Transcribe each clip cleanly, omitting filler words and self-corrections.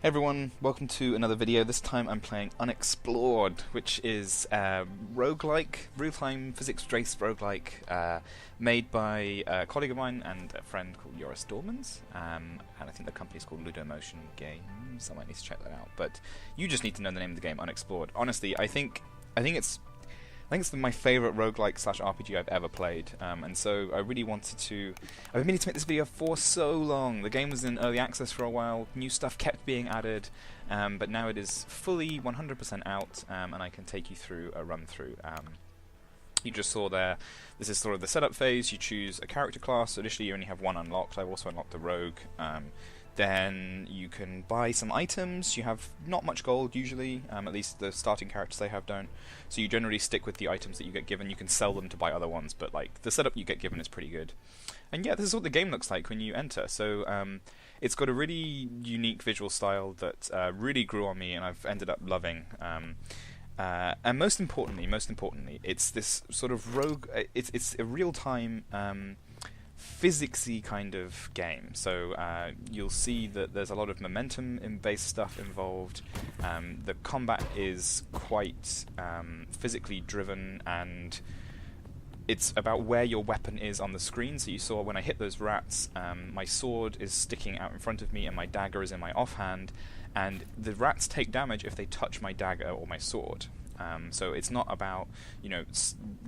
Hey everyone, welcome to another video. This time I'm playing Unexplored, which is a roguelike, real-time physics-based roguelike made by a colleague of mine and a friend called Joris Dormans, and I think the company's called Ludomotion Games. I might need to check that out, but you just need to know the name of the game, Unexplored. Honestly, I think it's my favourite roguelike slash RPG I've ever played, and so I really wanted to... I've been meaning to make this video for so long. The game was in early access for a while, new stuff kept being added, but now it is fully 100% out, and I can take you through a run-through. You just saw there, this is sort of the setup phase. You choose a character class, so initially you only have one unlocked. I've also unlocked the rogue. Then you can buy some items. You have not much gold usually, at least the starting characters they have don't. So you generally stick with the items that you get given. You can sell them to buy other ones, but like the setup you get given is pretty good. And yeah, this is what the game looks like when you enter. So it's got a really unique visual style that really grew on me, and I've ended up loving. And most importantly, it's this sort of rogue. It's a real-time. Physicsy kind of game, so you'll see that there's a lot of momentum-based stuff involved. The combat is quite physically driven, and it's about where your weapon is on the screen. So you saw when I hit those rats, my sword is sticking out in front of me and my dagger is in my offhand, and the rats take damage if they touch my dagger or my sword. So it's not about,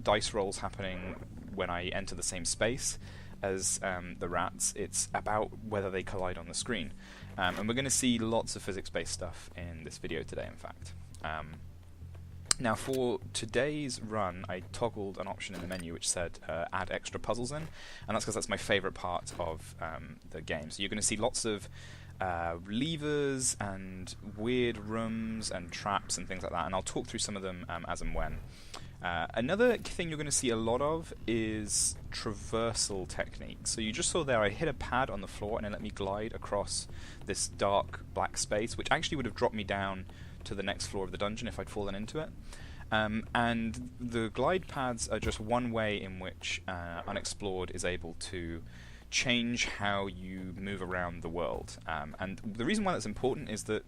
dice rolls happening when I enter the same space as the rats. It's about whether they collide on the screen. And we're going to see lots of physics-based stuff in this video today, in fact. Now, for today's run, I toggled an option in the menu which said add extra puzzles in, and that's because that's my favourite part of the game. So you're going to see lots of levers and weird rooms and traps and things like that, and I'll talk through some of them as and when. Another thing you're going to see a lot of is traversal techniques. So you just saw there I hit a pad on the floor and it let me glide across this dark black space, which actually would have dropped me down to the next floor of the dungeon if I'd fallen into it. And the glide pads are just one way in which Unexplored is able to change how you move around the world. And the reason why that's important is that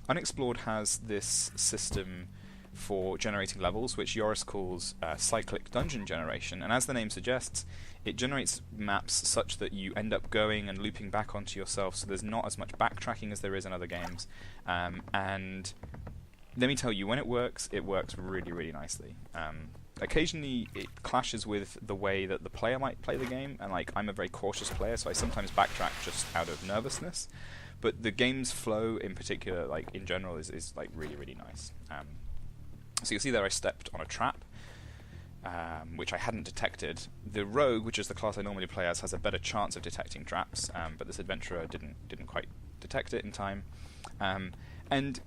Unexplored has this system for generating levels, which Joris calls cyclic dungeon generation, and as the name suggests, it generates maps such that you end up going and looping back onto yourself, so there's not as much backtracking as there is in other games. And let me tell you, when it works really, really nicely. Occasionally it clashes with the way that the player might play the game, and like I'm a very cautious player, so I sometimes backtrack just out of nervousness, but the game's flow in particular, like in general, is like really, really nice. So you'll see there I stepped on a trap, which I hadn't detected. The rogue, which is the class I normally play as, has a better chance of detecting traps, but this adventurer didn't quite detect it in time. And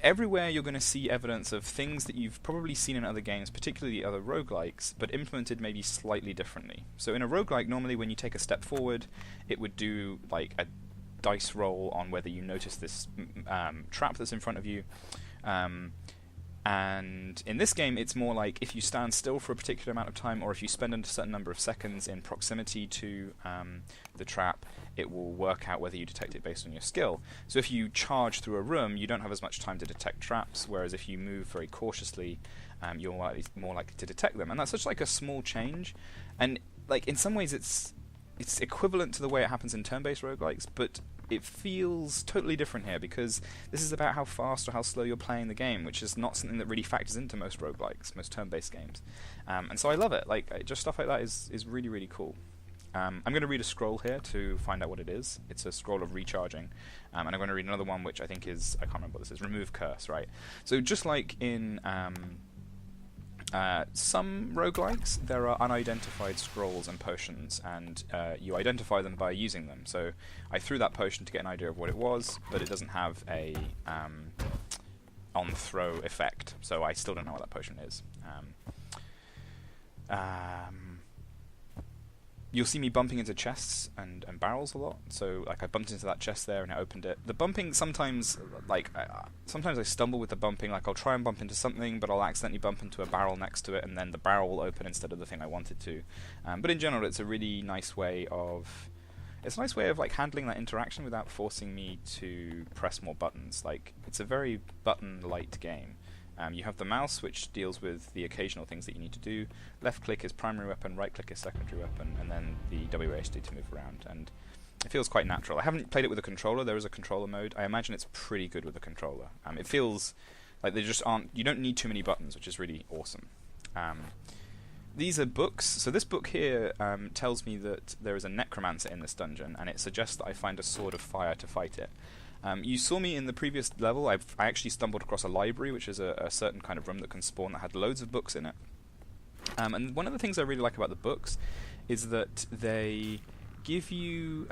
everywhere you're going to see evidence of things that you've probably seen in other games, particularly other roguelikes, but implemented maybe slightly differently. So in a roguelike, normally when you take a step forward, it would do like a dice roll on whether you notice this trap that's in front of you. And in this game, it's more like if you stand still for a particular amount of time, or if you spend a certain number of seconds in proximity to the trap, it will work out whether you detect it based on your skill. So if you charge through a room, you don't have as much time to detect traps, whereas if you move very cautiously, you're more likely to detect them. And that's such like a small change, and like in some ways it's equivalent to the way it happens in turn-based roguelikes, but it feels totally different here because this is about how fast or how slow you're playing the game, which is not something that really factors into most roguelikes, most turn-based games. And so I love it. Like just stuff like that is really, really cool. I'm going to read a scroll here to find out what it is. It's a scroll of recharging. And I'm going to read another one which I think is, I can't remember what this is, remove curse, right? So just like in some roguelikes, there are unidentified scrolls and potions, and you identify them by using them. So I threw that potion to get an idea of what it was, but it doesn't have a on-throw effect, so I still don't know what that potion is. You'll see me bumping into chests and barrels a lot. So like I bumped into that chest there and I opened it. The bumping sometimes, sometimes I stumble with the bumping. Like I'll try and bump into something, but I'll accidentally bump into a barrel next to it, and then the barrel will open instead of the thing I wanted to. But in general, it's a really nice way of it's a nice way of like handling that interaction without forcing me to press more buttons. Like, it's a very button-light game. You have the mouse, which deals with the occasional things that you need to do. Left click is primary weapon, right click is secondary weapon, and then the WASD to move around. And it feels quite natural. I haven't played it with a controller. There is a controller mode. I imagine it's pretty good with a controller. It feels like there just aren't... You don't need too many buttons, which is really awesome. These are books. So this book here tells me that there is a necromancer in this dungeon, and it suggests that I find a sword of fire to fight it. You saw me in the previous level. I actually stumbled across a library, which is a certain kind of room that can spawn that had loads of books in it. And one of the things I really like about the books is that they give you...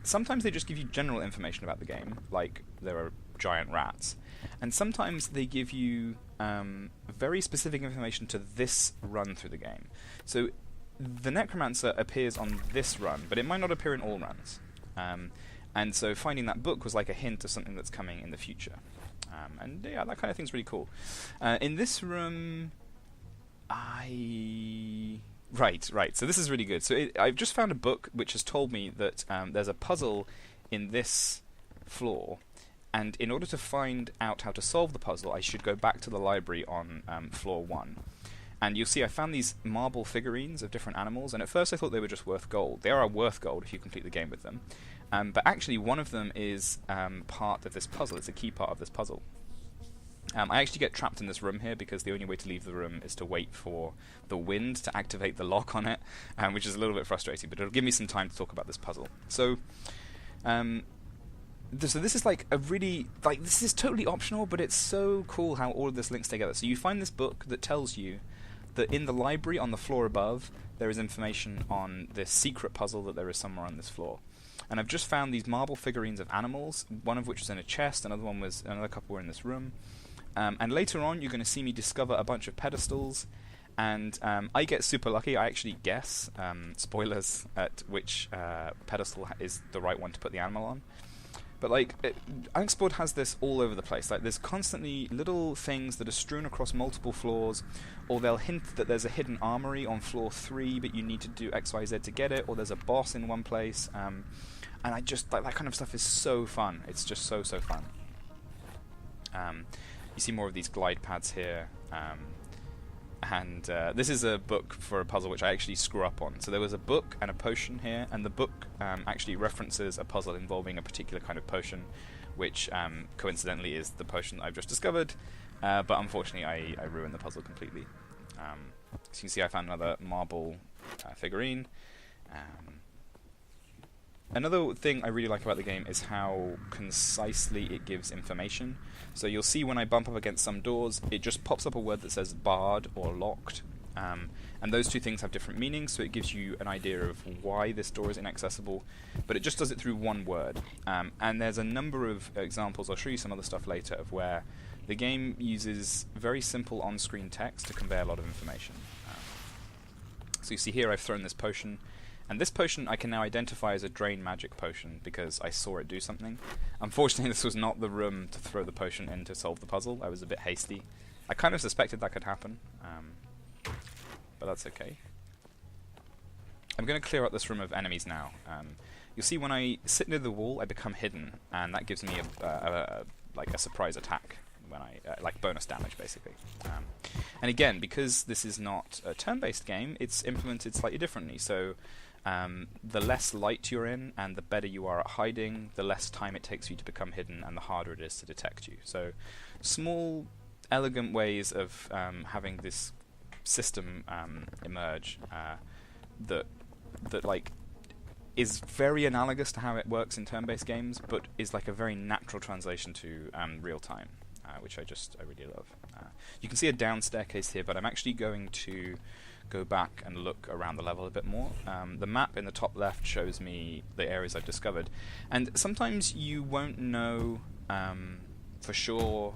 sometimes they just give you general information about the game, like there are giant rats. And sometimes they give you very specific information to this run through the game. So the necromancer appears on this run, but it might not appear in all runs. And so finding that book was like a hint of something that's coming in the future. And yeah, that kind of thing's really cool. In this room, Right. So this is really good. So I've just found a book which has told me that there's a puzzle in this floor, and in order to find out how to solve the puzzle, I should go back to the library on floor 1. And you'll see I found these marble figurines of different animals, and at first I thought they were just worth gold. They are worth gold if you complete the game with them. But actually one of them is part of this puzzle. It's a key part of this puzzle. I actually get trapped in this room here because the only way to leave the room is to wait for the wind to activate the lock on it, which is a little bit frustrating, but it'll give me some time to talk about this puzzle. So this is like a really... like, this is totally optional, but it's so cool how all of this links together. So you find this book that tells you that in the library on the floor above there is information on this secret puzzle that there is somewhere on this floor. And I've just found these marble figurines of animals, one of which was in a chest, another couple were in this room. And later on you're going to see me discover a bunch of pedestals, and I get super lucky. I actually guess, spoilers, at which pedestal is the right one to put the animal on. But like, Unexplored has this all over the place. Like, there's constantly little things that are strewn across multiple floors, or they'll hint that there's a hidden armory on floor 3, but you need to do X, Y, Z to get it, or there's a boss in one place. And I just, like, that kind of stuff is so fun. It's just so fun. You see more of these glide pads here. And this is a book for a puzzle which I actually screw up on. So there was a book and a potion here, and the book actually references a puzzle involving a particular kind of potion, which coincidentally is the potion that I've just discovered, but unfortunately I ruined the puzzle completely. So you can see I found another marble figurine. Another thing I really like about the game is how concisely it gives information. So you'll see when I bump up against some doors, it just pops up a word that says barred or locked. And those two things have different meanings, so it gives you an idea of why this door is inaccessible, but it just does it through one word. And there's a number of examples, I'll show you some other stuff later, of where the game uses very simple on-screen text to convey a lot of information. So you see here I've thrown this potion, and this potion I can now identify as a drain magic potion because I saw it do something. Unfortunately, this was not the room to throw the potion in to solve the puzzle. I was a bit hasty. I kind of suspected that could happen, but that's okay. I'm going to clear out this room of enemies now. You'll see when I sit near the wall, I become hidden, and that gives me like a surprise attack. When like bonus damage, basically. And again, because this is not a turn-based game, it's implemented slightly differently. So the less light you're in and the better you are at hiding, the less time it takes for you to become hidden and the harder it is to detect you. So small, elegant ways of having this system emerge that like is very analogous to how it works in turn-based games, but is like a very natural translation to real-time. Which I really love. You can see a down staircase here, but I'm actually going to go back and look around the level a bit more. The map in the top left shows me the areas I've discovered, and sometimes you won't know for sure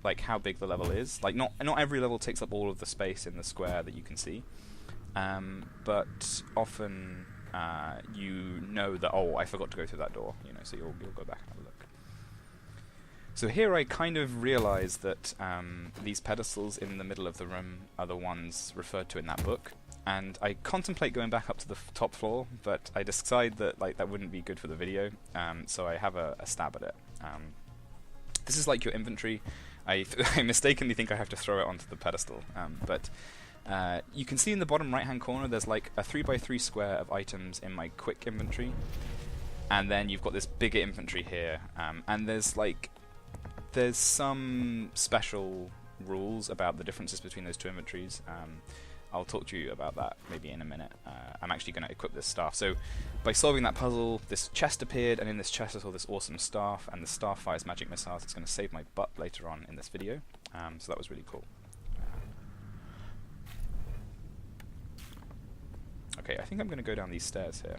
like how big the level is. Like not every level takes up all of the space in the square that you can see, but often you know that, oh, I forgot to go through that door, so you'll go back and have a look. So here I kind of realised that these pedestals in the middle of the room are the ones referred to in that book, and I contemplate going back up to the top floor, but I decide that that wouldn't be good for the video, so I have a stab at it. This is like your inventory. I mistakenly think I have to throw it onto the pedestal, but you can see in the bottom right hand corner there's like a 3x3 square of items in my quick inventory, and then you've got this bigger inventory here, and there's some special rules about the differences between those two inventories. I'll talk to you about that maybe in a minute. I'm actually going to equip this staff. So by solving that puzzle, this chest appeared, and in this chest I saw this awesome staff, and the staff fires magic missiles. It's going to save my butt later on in this video. So that was really cool. Okay, I think I'm going to go down these stairs here.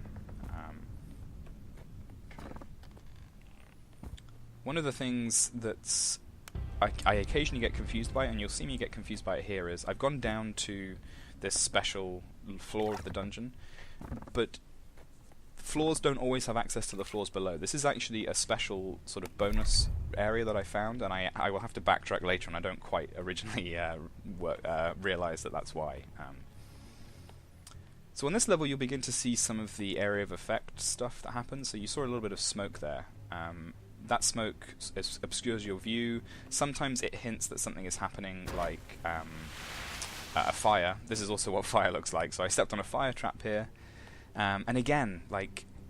One of the things that's I occasionally get confused by, and you'll see me get confused by it here, is I've gone down to this special floor of the dungeon, but floors don't always have access to the floors below. This is actually a special sort of bonus area that I found, and I will have to backtrack later, and I don't quite originally realise that that's why. So on this level you'll begin to see some of the area of effect stuff that happens. So you saw a little bit of smoke there. That smoke obscures your view. Sometimes it hints that something is happening, like a fire. This is also what fire looks like. So I stepped on a fire trap here. And again,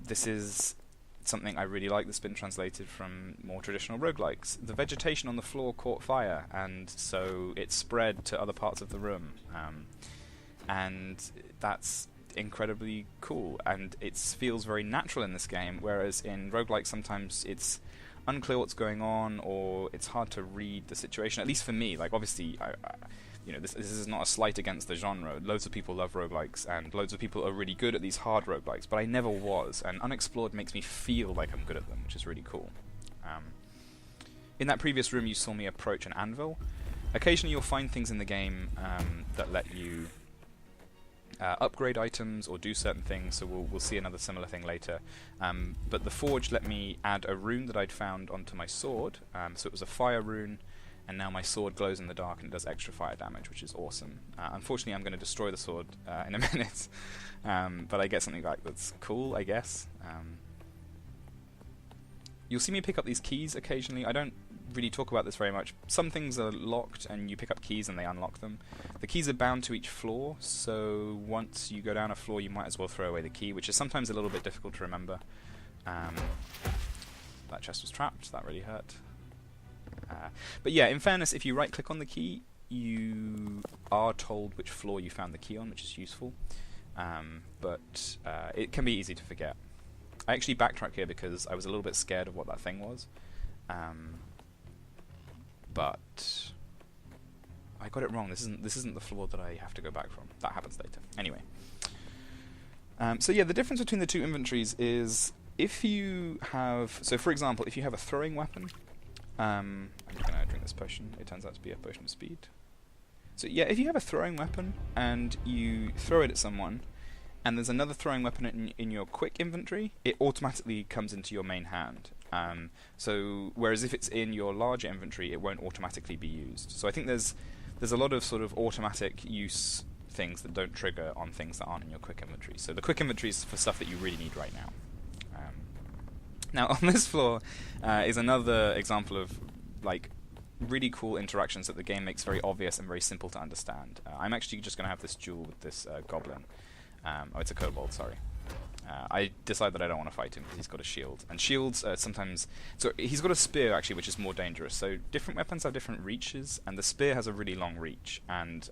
this is something I really like that's been translated from more traditional roguelikes. The vegetation on the floor caught fire, and so it spread to other parts of the room. And that's incredibly cool, and it feels very natural in this game, whereas in roguelike sometimes it's unclear what's going on, or it's hard to read the situation, at least for me. Obviously, this is not a slight against the genre. Loads of people love roguelikes, and loads of people are really good at these hard roguelikes, but I never was, and Unexplored makes me feel like I'm good at them, which is really cool. In that previous room you saw me approach an anvil. Occasionally you'll find things in the game that let you upgrade items or do certain things, so we'll see another similar thing later. But the forge let me add a rune that I'd found onto my sword, so it was a fire rune, and now my sword glows in the dark and it does extra fire damage, which is awesome. Unfortunately I'm going to destroy the sword in a minute, but I get something that's cool, I guess. You'll see me pick up these keys occasionally. I don't really talk about this very much. Some things are locked and you pick up keys and they unlock them. The keys are bound to each floor, so once you go down a floor you might as well throw away the key, which is sometimes a little bit difficult to remember. That chest was trapped, that really hurt. But yeah, in fairness, if you right click on the key you are told which floor you found the key on, which is useful, but it can be easy to forget. I actually backtrack here because I was a little bit scared of what that thing was. But I got it wrong. This isn't the floor that I have to go back from. That happens later. Anyway. So yeah, the difference between the two inventories is if you have... So for example, if you have a throwing weapon... I'm just going to drink this potion. It turns out to be a potion of speed. So yeah, if you have a throwing weapon and you throw it at someone, and there's another throwing weapon in your quick inventory, it automatically comes into your main hand. So whereas if it's in your larger inventory, it won't automatically be used. So I think there's a lot of sort of automatic use things that don't trigger on things that aren't in your quick inventory. So the quick inventory is for stuff that you really need right now. Now on this floor is another example of really cool interactions that the game makes very obvious and very simple to understand. I'm actually just going to have this duel with this goblin. Oh, it's a kobold, sorry. I decide that I don't want to fight him because he's got a shield. And shields sometimes... So he's got a spear, actually, which is more dangerous. So different weapons have different reaches, and the spear has a really long reach. And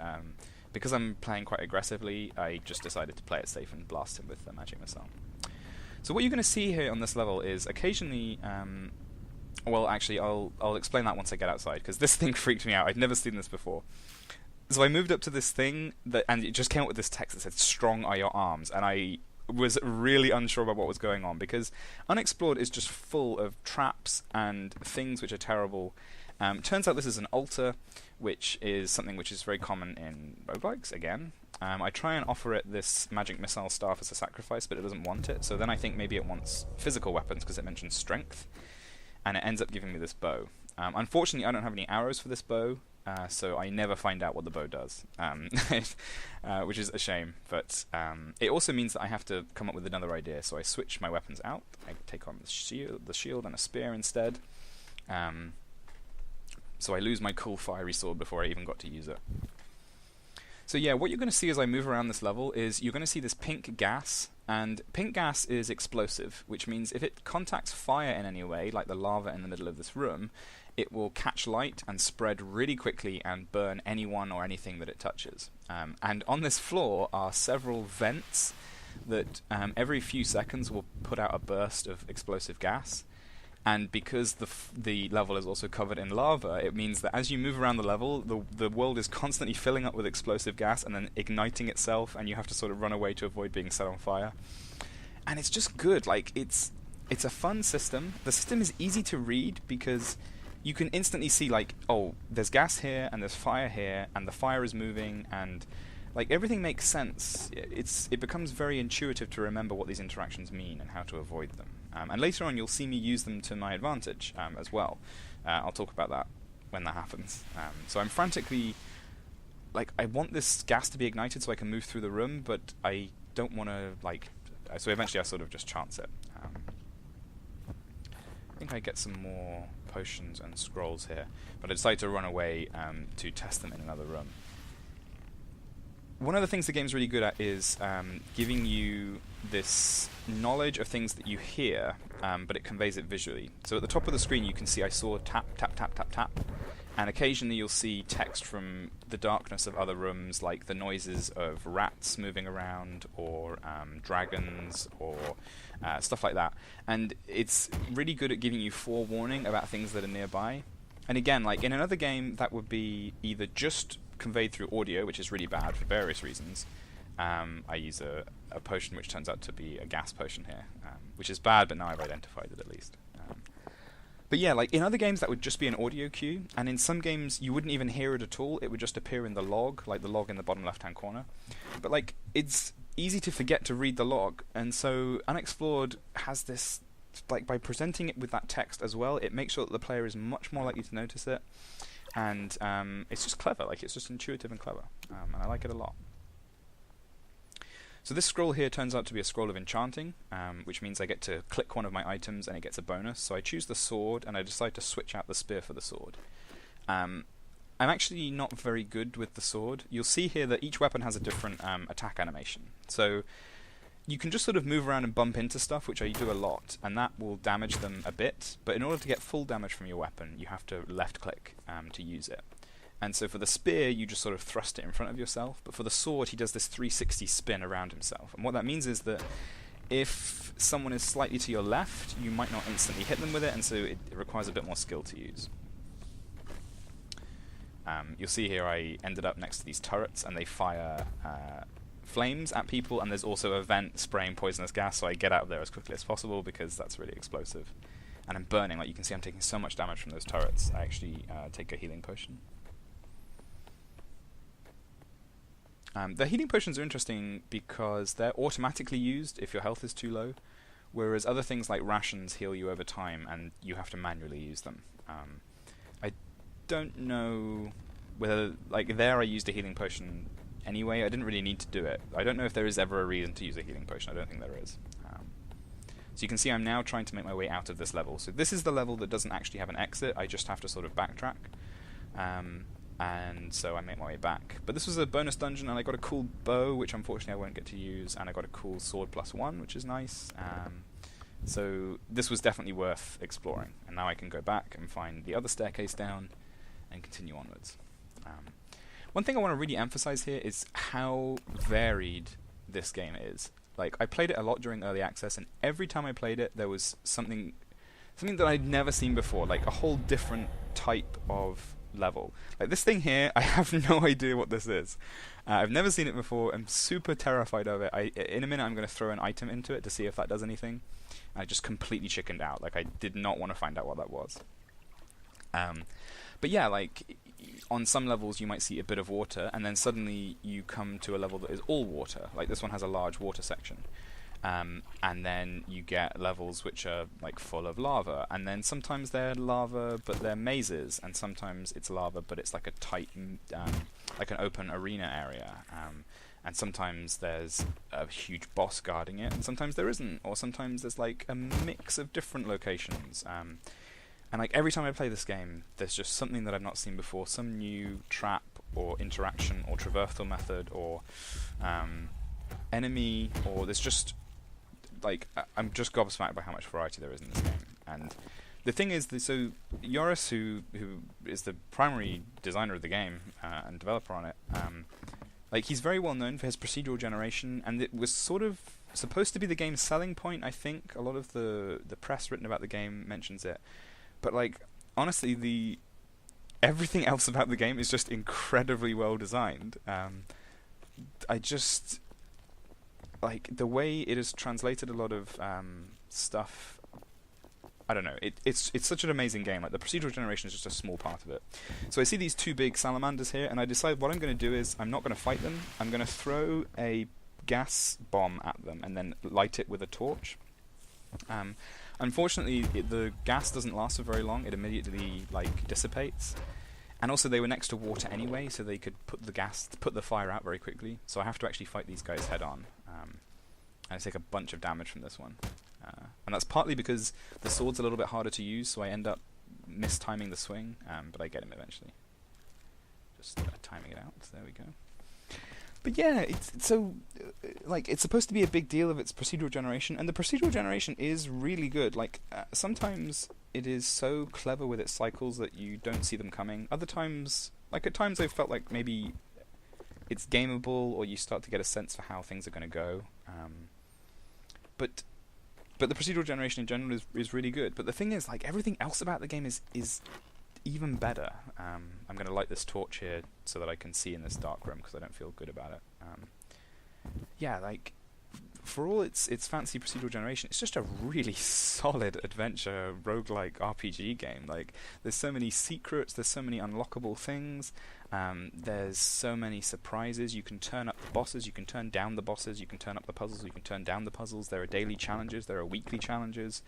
because I'm playing quite aggressively, I just decided to play it safe and blast him with the magic missile. So what you're going to see here on this level is occasionally... well, actually, I'll explain that once I get outside, because this thing freaked me out. I'd never seen this before. So I moved up to this thing, and it just came up with this text that said, "Strong are your arms," and I was really unsure about what was going on, because Unexplored is just full of traps and things which are terrible. Turns out this is an altar, which is something which is very common in roguelikes, again. I try and offer it this magic missile staff as a sacrifice, but it doesn't want it, so then I think maybe it wants physical weapons, because it mentions strength, and it ends up giving me this bow. Unfortunately, I don't have any arrows for this bow, so I never find out what the bow does, which is a shame. But it also means that I have to come up with another idea. So I switch my weapons out. I take on the shield and a spear instead. So I lose my cool fiery sword before I even got to use it. So yeah, what you're going to see as I move around this level is you're going to see this pink gas, and pink gas is explosive, which means if it contacts fire in any way, like the lava in the middle of this room, it will catch light and spread really quickly and burn anyone or anything that it touches. And on this floor are several vents that every few seconds will put out a burst of explosive gas. And because the level is also covered in lava, it means that as you move around the level, the world is constantly filling up with explosive gas and then igniting itself, and you have to sort of run away to avoid being set on fire. And it's just good. Like, it's a fun system. The system is easy to read because you can instantly see, like, oh, there's gas here and there's fire here, and the fire is moving, and like everything makes sense. It becomes very intuitive to remember what these interactions mean and how to avoid them. And later on, you'll see me use them to my advantage as well. I'll talk about that when that happens. So I'm frantically, like, I want this gas to be ignited so I can move through the room, but I don't want to, like. So eventually, I sort of just chance it. I think I get some more potions and scrolls here, but I decided to run away to test them in another room. One of the things the game's really good at is giving you this knowledge of things that you hear, but it conveys it visually. So at the top of the screen you can see I saw tap, tap, tap, tap, tap, and occasionally you'll see text from the darkness of other rooms, like the noises of rats moving around, or dragons, or stuff like that. And it's really good at giving you forewarning about things that are nearby. And again, like in another game, that would be either just conveyed through audio, which is really bad for various reasons. I use a potion which turns out to be a gas potion here, which is bad, but now I've identified it at least. But yeah, like in other games that would just be an audio cue, and in some games you wouldn't even hear it at all. It would just appear in the log, like the log in the bottom left-hand corner. But like, it's easy to forget to read the log, and so Unexplored has this, like, by presenting it with that text as well, it makes sure that the player is much more likely to notice it. And it's just clever, like it's just intuitive and clever, and I like it a lot. So this scroll here turns out to be a scroll of Enchanting, which means I get to click one of my items and it gets a bonus. So I choose the sword and I decide to switch out the spear for the sword. I'm actually not very good with the sword. You'll see here that each weapon has a different attack animation. So you can just sort of move around and bump into stuff, which I do a lot, and that will damage them a bit. But in order to get full damage from your weapon, you have to left-click to use it. And so for the spear, you just sort of thrust it in front of yourself. But for the sword, he does this 360 spin around himself. And what that means is that if someone is slightly to your left, you might not instantly hit them with it, and so it requires a bit more skill to use. You'll see here I ended up next to these turrets, and they fire flames at people, and there's also a vent spraying poisonous gas, so I get out of there as quickly as possible because that's really explosive. And I'm burning. Like you can see, I'm taking so much damage from those turrets. I actually take a healing potion. The healing potions are interesting because they're automatically used if your health is too low, whereas other things like rations heal you over time and you have to manually use them. I don't know whether, like there I used a healing potion anyway. I didn't really need to do it. I don't know if there is ever a reason to use a healing potion. I don't think there is. So you can see I'm now trying to make my way out of this level. So this is the level that doesn't actually have an exit. I just have to sort of backtrack. And so I make my way back. But this was a bonus dungeon, and I got a cool bow, which unfortunately I won't get to use, and I got a cool sword +1, which is nice. So this was definitely worth exploring. And now I can go back and find the other staircase down and continue onwards. One thing I want to really emphasize here is how varied this game is. Like, I played it a lot during early access, and every time I played it, there was something that I'd never seen before, like a whole different type of level. Like this thing here, I have no idea what this is. I've never seen it before. I'm super terrified of it. In a minute I'm going to throw an item into it to see if that does anything. I just completely chickened out. Like I did not want to find out what that was. But yeah, like on some levels you might see a bit of water, and then suddenly you come to a level that is all water. Like this one has a large water section. And then you get levels which are like full of lava, and then sometimes they're lava but they're mazes, and sometimes it's lava but it's like a tight, like an open arena area. And sometimes there's a huge boss guarding it, and sometimes there isn't, or sometimes there's like a mix of different locations. And like every time I play this game, there's just something that I've not seen before, some new trap or interaction or traversal method or enemy, or there's just like I'm just gobsmacked by how much variety there is in this game. And the thing is, so Joris, who is the primary designer of the game and developer on it, like he's very well known for his procedural generation, and it was sort of supposed to be the game's selling point. I think a lot of the press written about the game mentions it, but like honestly, everything else about the game is just incredibly well designed. I just like the way it has translated a lot of stuff. I don't know. It's such an amazing game. Like the procedural generation is just a small part of it. So I see these two big salamanders here, and I decide what I'm going to do is I'm not going to fight them. I'm going to throw a gas bomb at them and then light it with a torch. Unfortunately, the gas doesn't last for very long. It immediately like dissipates. And also they were next to water anyway, so they could put the fire out very quickly. So I have to actually fight these guys head on. And I take a bunch of damage from this one. And that's partly because the sword's a little bit harder to use, so I end up mistiming the swing, but I get him eventually. Just timing it out. There we go. But yeah, it's so like it's supposed to be a big deal of its procedural generation, and the procedural generation is really good. Like sometimes it is so clever with its cycles that you don't see them coming. Other times, like at times, I've felt like maybe it's gameable, or you start to get a sense for how things are going to go. But the procedural generation in general is really good. But the thing is, like everything else about the game is even better. I'm going to light this torch here so that I can see in this dark room because I don't feel good about it. Yeah, like for all its fancy procedural generation, it's just a really solid adventure roguelike RPG game. Like there's so many secrets, there's so many unlockable things. There's so many surprises. You can turn up the bosses, you can turn down the bosses, you can turn up the puzzles, you can turn down the puzzles. There are daily challenges, there are weekly challenges.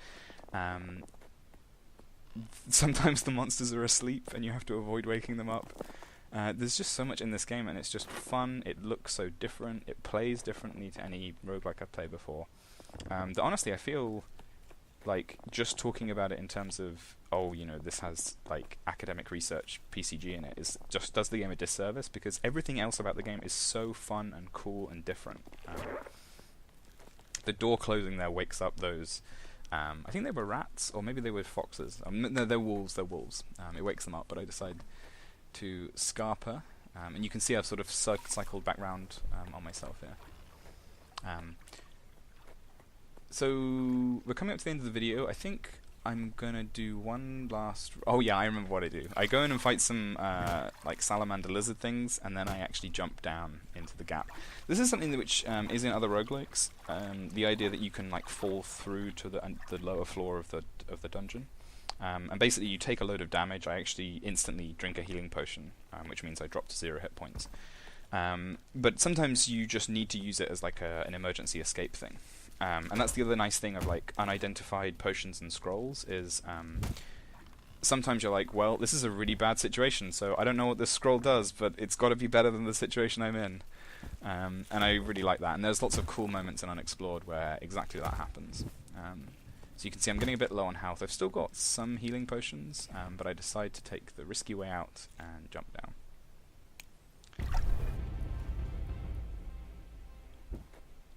Sometimes the monsters are asleep and you have to avoid waking them up. There's just so much in this game, and it's just fun. It looks so different. It plays differently to any roguelike I've played before. That honestly, I feel like just talking about it in terms of, oh, you know, this has like academic research PCG in it, is just does the game a disservice, because everything else about the game is so fun and cool and different. The door closing there wakes up those I think they were rats, or maybe they were foxes. No, they're wolves. They're wolves. It wakes them up, but I decide to scarper, and you can see I've sort of cycled back round on myself here. So we're coming up to the end of the video. I think I'm gonna do one last. Oh yeah, I remember what I do. I go in and fight some like salamander lizard things, and then I actually jump down into the gap. This is something which is in other roguelikes. The idea that you can like fall through to the lower floor of the dungeon, and basically you take a load of damage. I actually instantly drink a healing potion, which means I drop to 0 hit points. But sometimes you just need to use it as like an emergency escape thing. And that's the other nice thing of like unidentified potions and scrolls is sometimes you're like, well, this is a really bad situation, so I don't know what this scroll does, but it's got to be better than the situation I'm in. And I really like that. And there's lots of cool moments in Unexplored where exactly that happens. So you can see I'm getting a bit low on health. I've still got some healing potions, but I decide to take the risky way out and jump down.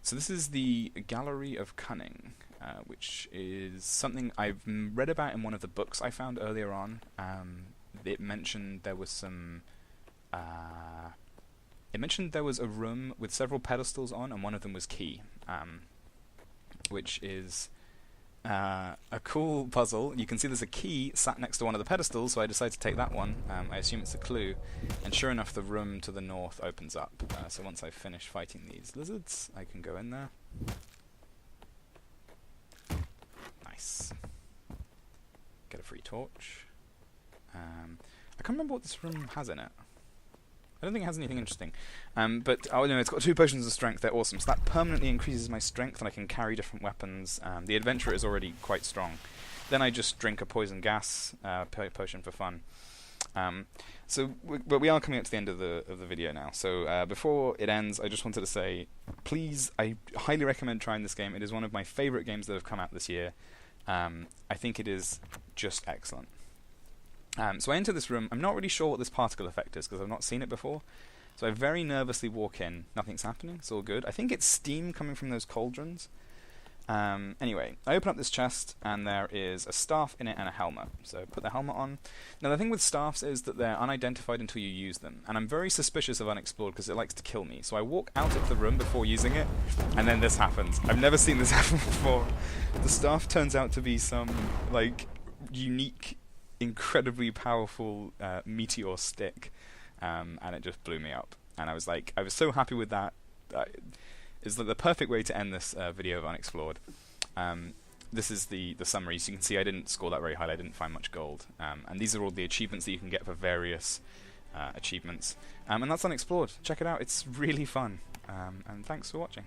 So this is the Gallery of Cunning, which is something I've read about in one of the books I found earlier on. It mentioned there was some. It mentioned there was a room with several pedestals on, and one of them was key, which is a cool puzzle. You can see there's a key sat next to one of the pedestals, so I decided to take that one. I assume it's a clue, and sure enough, the room to the north opens up. So once I've finished fighting these lizards, I can go in there. Nice. Get a free torch. I can't remember what this room has in it. I don't think it has anything interesting. But oh no, it's got 2 potions of strength. They're awesome. So that permanently increases my strength, and I can carry different weapons. The adventurer is already quite strong. Then I just drink a poison gas potion for fun. But we are coming up to the end of the video now. So before it ends, I just wanted to say, please, I highly recommend trying this game. It is one of my favourite games that have come out this year. I think it is just excellent. So I enter this room. I'm not really sure what this particle effect is because I've not seen it before. So I very nervously walk in. Nothing's happening. It's all good. I think it's steam coming from those cauldrons. Anyway, I open up this chest and there is a staff in it and a helmet. So put the helmet on. Now the thing with staffs is that they're unidentified until you use them. And I'm very suspicious of Unexplored because it likes to kill me. So I walk out of the room before using it, and then this happens. I've never seen this happen before. The staff turns out to be some, like, unique, incredibly powerful meteor stick. And it just blew me up. And I was so happy with that. Is the perfect way to end this video of Unexplored. This is the summary. So you can see I didn't score that very highly. I didn't find much gold. And these are all the achievements that you can get for various achievements. And that's Unexplored. Check it out. It's really fun. And thanks for watching.